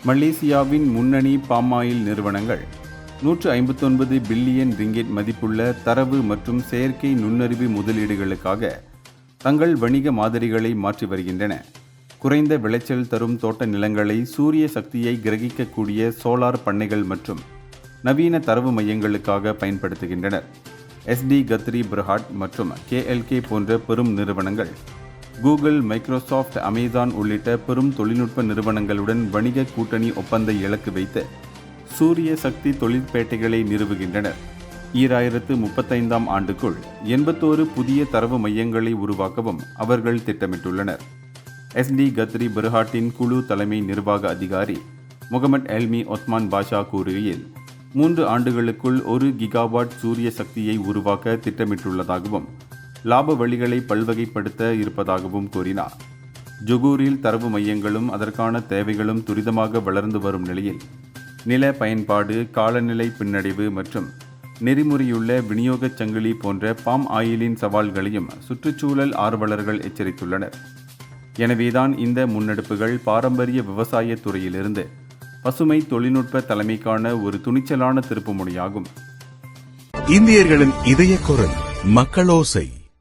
மலேசியாவின் முன்னணி பாமாயில் நிறுவனங்கள் 159 பில்லியன் ரிங்கெட் மதிப்புள்ள தரவு மற்றும் செயற்கை நுண்ணறிவு முதலீடுகளுக்காக தங்கள் வணிக மாதிரிகளை மாற்றி வருகின்றன. குறைந்த விளைச்சல் தரும் தோட்ட நிலங்களை சூரிய சக்தியை கிரகிக்கக்கூடிய சோலார் பண்ணைகள் மற்றும் நவீன தரவு மையங்களுக்காக பயன்படுத்துகின்றனர். SD கத்ரி பிரஹாட் மற்றும் KLK போன்ற பெரும் நிறுவனங்கள் கூகுள், மைக்ரோசாஃப்ட், அமேசான் உள்ளிட்ட பெரும் தொழில்நுட்ப நிறுவனங்களுடன் வணிக கூட்டணி ஒப்பந்த இலக்கு வைத்து சூரிய சக்தி தொழிற்பேட்டைகளை நிறுவுகின்றனர். 2035ஆம் ஆண்டுக்குள் 81 புதிய தரவு மையங்களை உருவாக்கவும் அவர்கள் திட்டமிட்டுள்ளனர். SD கத்ரி பிரஹாட்டின் குழு தலைமை நிர்வாக அதிகாரி முகமது எல்மி ஒத்மான் பாஷா கூறுகையில், 3 ஆண்டுகளுக்குள் 1 கிகாவாட் சூரிய சக்தியை உருவாக்க திட்டமிட்டுள்ளதாகவும் லாப வழிகளை பல்வகைப்படுத்த இருப்பதாகவும் கூறினார். ஜொகூரில் தரவு மையங்களும் அதற்கான தேவைகளும் துரிதமாக வளர்ந்து வரும் நிலையில் நில பயன்பாடு, காலநிலை பின்னடைவு மற்றும் நெறிமுறையுள்ள விநியோகச் சங்கிலி போன்ற பாம் ஆயிலின் சவால்களையும் சுற்றுச்சூழல் ஆர்வலர்கள் எச்சரித்துள்ளனர். எனவேதான் இந்த முன்னெடுப்புகள் பாரம்பரிய விவசாய துறையிலிருந்து பசுமை தொழில்நுட்ப தலைமைக்கான ஒரு துணிச்சலான திருப்புமுனையாகும். இந்தியர்களின் இதய குரல் மக்களோசை.